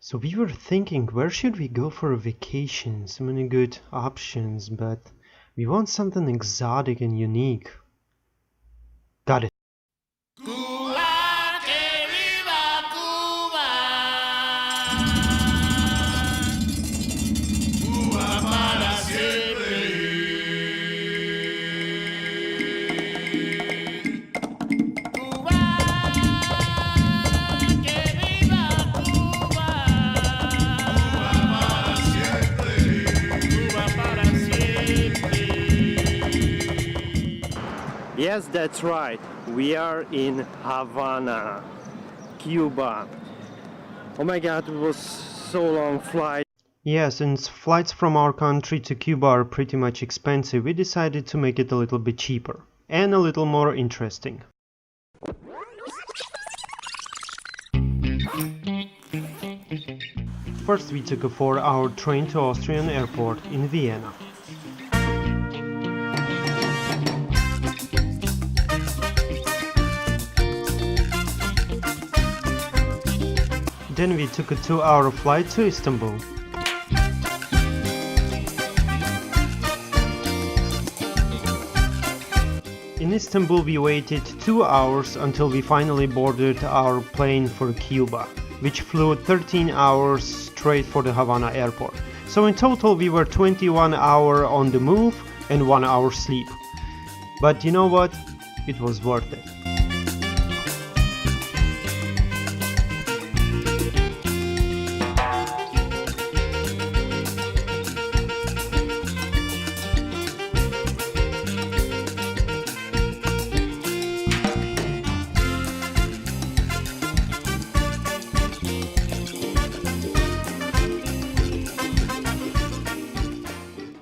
So we were thinking, where should we go for a vacation? So many good options, but we want something exotic and unique. Got it. Cuba, que viva Cuba. Cuba para siempre. Cuba, que viva Cuba. Cuba para siempre. Cuba para siempre. Yes, that's right. We are in Havana, Cuba. Oh my god, it was so long flight. Yeah, since flights from our country to Cuba are pretty much expensive, we decided to make it a little bit cheaper and a little more interesting. First we took a 4-hour train to Austrian airport in Vienna. Then we took a 2-hour flight to Istanbul. In Istanbul we waited 2 hours until we finally boarded our plane for Cuba, which flew 13 hours straight for the Havana airport. So in total we were 21 hours on the move and 1 hour sleep. But you know what? It was worth it.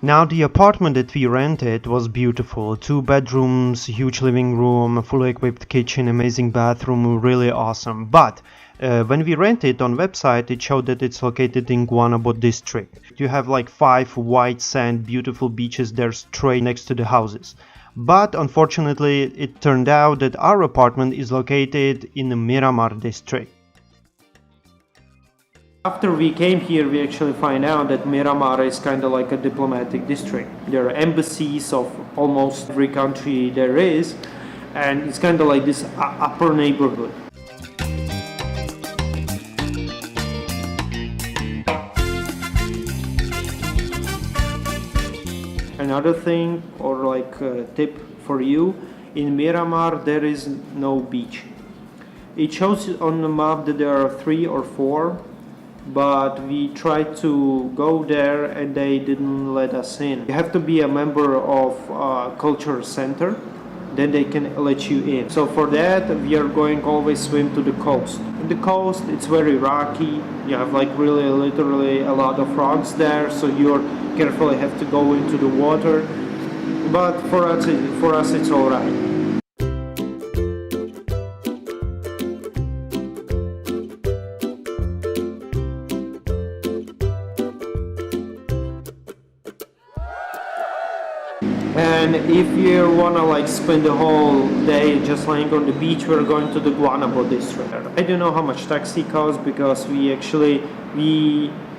Now the apartment that we rented was beautiful. 2 bedrooms, huge living room, fully equipped kitchen, amazing bathroom, really awesome. But when we rented on website, it showed that it's located in Guanabo district. You have like 5 white sand, beautiful beaches there straight next to the houses. But unfortunately, it turned out that our apartment is located in the Miramar district. After we came here, we actually find out that Miramar is kind of like a diplomatic district. There are embassies of almost every country there is, and it's kind of like this upper neighborhood. Another thing, or like a tip for you, in Miramar there is no beach. It shows on the map that there are 3 or 4, but we tried to go there and they didn't let us in. You have to be a member of a culture center, then they can let you in. So for that we are going always swim to the coast. In the coast it's very rocky, you have like really literally a lot of rocks there, so you carefully have to go into the water, but for us it's alright. And if you wanna like spend the whole day just lying on the beach, we're going to the Guanabo district. I don't know how much taxi costs because we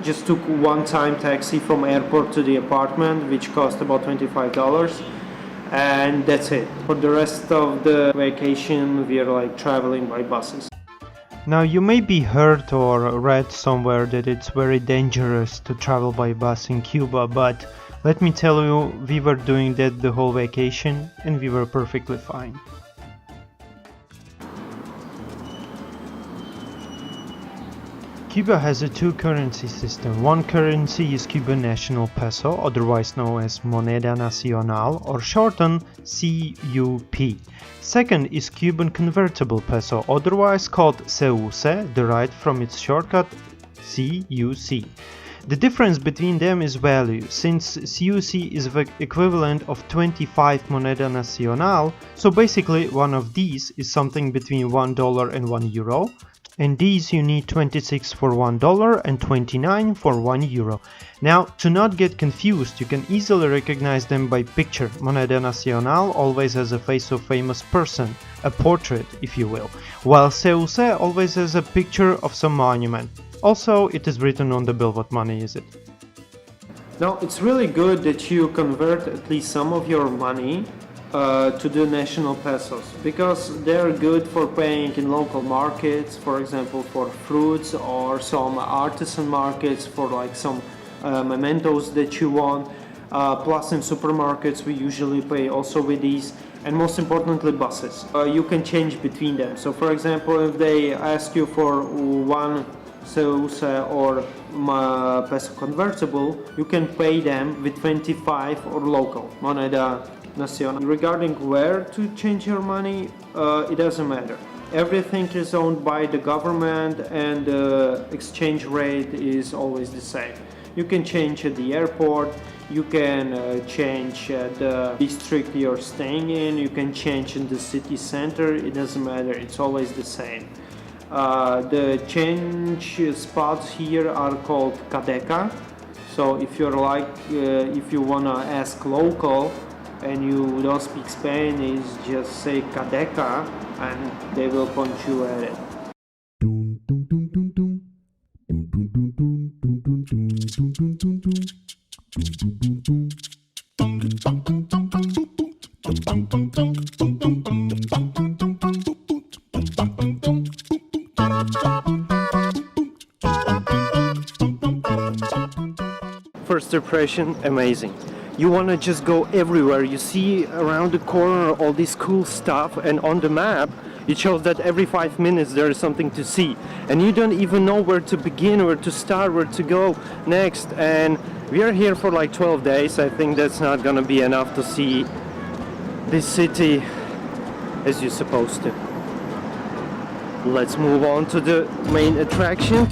just took one-time taxi from airport to the apartment, which cost about $25, and that's it. For the rest of the vacation, we are like traveling by buses. Now you may be heard or read somewhere that it's very dangerous to travel by bus in Cuba, but let me tell you, we were doing that the whole vacation and we were perfectly fine. Cuba has a 2-currency system. One currency is Cuban national peso, otherwise known as Moneda Nacional or shortened CUP. Second is Cuban convertible peso, otherwise called CUC, derived from its shortcut CUC. The difference between them is value, since CUC is the equivalent of 25 Moneda Nacional, so basically one of these is something between $1 and €1, and these you need 26 for $1 and 29 for €1. Now, to not get confused, you can easily recognize them by picture. Moneda Nacional always has a face of famous person, a portrait if you will, while CUC always has a picture of some monument. Also, it is written on the bill what money is it. Now, it's really good that you convert at least some of your money to the national pesos, because they're good for paying in local markets, for example for fruits, or some artisan markets for like some mementos that you want. Plus in supermarkets we usually pay also with these, and most importantly buses. You can change between them. So for example, if they ask you for one Ceusa or Peso Convertible, you can pay them with 25 or local moneda nacional. Regarding where to change your money, it doesn't matter. Everything is owned by the government, and the exchange rate is always the same. You can change at the airport, you can change at the district you're staying in, you can change in the city center, it doesn't matter, it's always the same. The change spots here are called cadeca. So if you're like, if you wanna ask local and you don't speak Spanish, just say cadeca and they will point you at it. First impression, amazing. You want to just go everywhere. You see around the corner all this cool stuff, and on the map it shows that every 5 minutes there is something to see, and you don't even know where to begin, where to start, where to go next. And we are here for like 12 days. I think that's not gonna be enough to see this city as you're supposed to. Let's move on to the main attraction.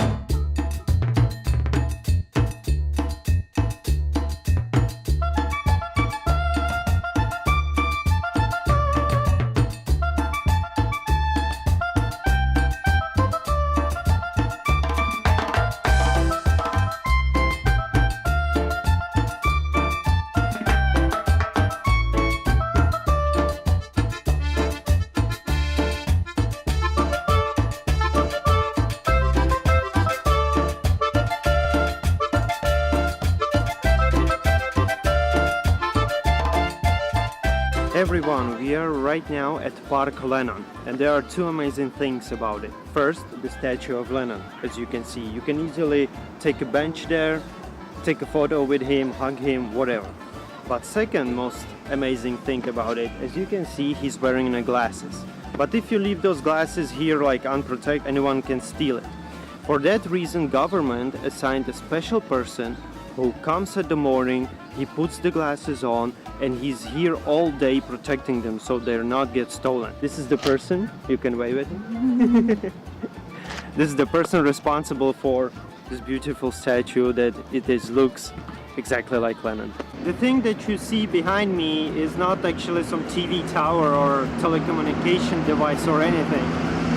Everyone, we are right now at Park Lenin, and there are two amazing things about it. First, the statue of Lenin. As you can see, you can easily take a bench there, take a photo with him, hug him, whatever. But second most amazing thing about it, as you can see, he's wearing glasses. But if you leave those glasses here like unprotected, anyone can steal it. For that reason, government assigned a special person who comes at the morning, he puts the glasses on, and he's here all day protecting them so they're not get stolen. This is the person, you can wave at him. This is the person responsible for this beautiful statue that looks exactly like Lenin. The thing that you see behind me is not actually some TV tower or telecommunication device or anything.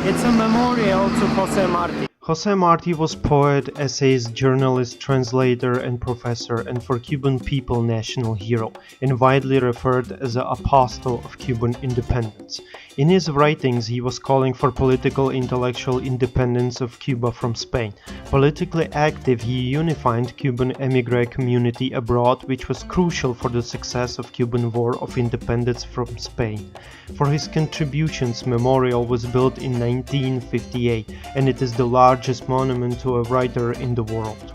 It's a memorial to Jose Marti. Jose Marti was poet, essayist, journalist, translator and professor, and for Cuban people national hero, and widely referred as the apostle of Cuban independence. In his writings he was calling for political intellectual independence of Cuba from Spain. Politically active, he unified Cuban emigre community abroad, which was crucial for the success of Cuban War of Independence from Spain. For his contributions, memorial was built in 1958, and it is the largest monument to a writer in the world.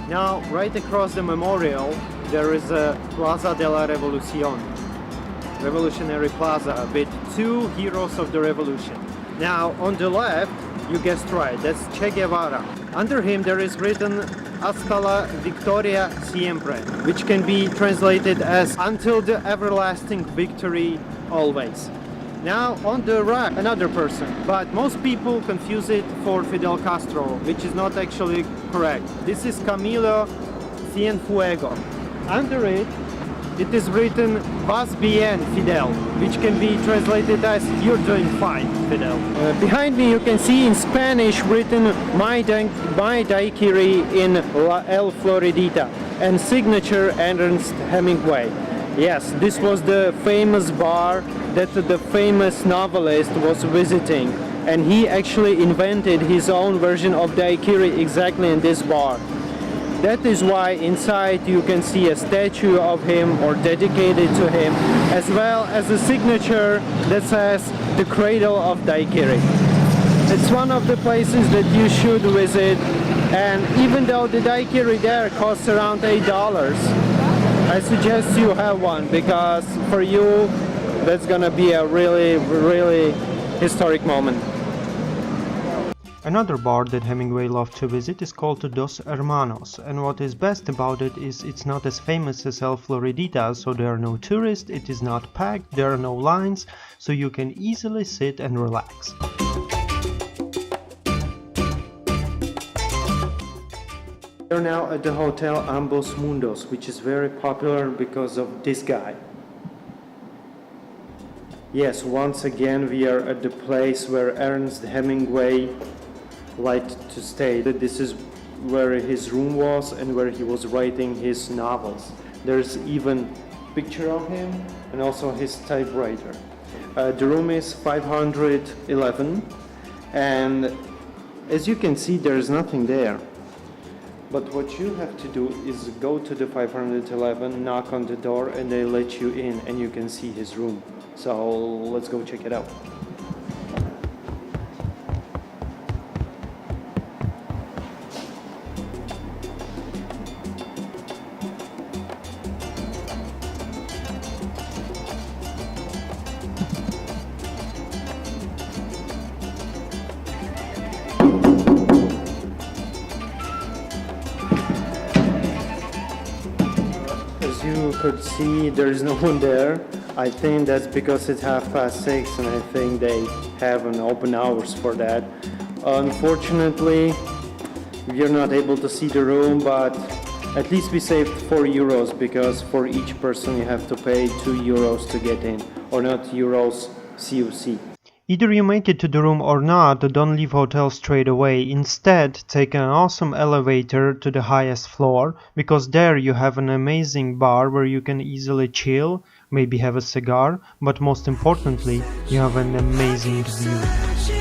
Now, right across the memorial, there is a Plaza de la Revolucion, Revolutionary Plaza, with two heroes of the revolution. Now, on the left, you guessed right, that's Che Guevara. Under him there is written Hasta la Victoria Siempre, which can be translated as until the everlasting victory always. Now on the right, another person, but most people confuse it for Fidel Castro, which is not actually correct. This is Camilo Cienfuegos. Under it, it is written Vas bien, Fidel, which can be translated as you're doing fine, Fidel. Behind me you can see in Spanish written My Daiquiri in El Floridita, and signature Ernest Hemingway. Yes, this was the famous bar that the famous novelist was visiting and he actually invented his own version of daiquiri exactly in this bar. That is why inside you can see a statue of him or dedicated to him, as well as a signature that says the cradle of daiquiri. It's one of the places that you should visit, and even though the daiquiri there costs around $8, I suggest you have one, because for you that's gonna be a really historic moment. Another bar that Hemingway loved to visit is called Dos Hermanos, and what is best about it is it's not as famous as El Floridita, so there are no tourists, it is not packed, there are no lines, so you can easily sit and relax. We're now at the hotel Ambus Mundos, which is very popular because of this guy. Yes, once again we are at the place where Ernest Hemingway liked to stay. This is where his room was and where he was writing his novels. There's even a picture of him and also his typewriter. The room is 511, and as you can see there's nothing there. But what you have to do is go to the 511, knock on the door, and they let you in and you can see his room. So let's go check it out. As you could see, there is no one there. I think that's because it's 6:30 and I think they have an open hours for that. Unfortunately, we are not able to see the room, but at least we saved €4 because for each person you have to pay €2 to get in, or not euros, CUC. Either you make it to the room or not, don't leave hotel straight away. Instead, take an awesome elevator to the highest floor, because there you have an amazing bar where you can easily chill, maybe have a cigar, but most importantly, you have an amazing view.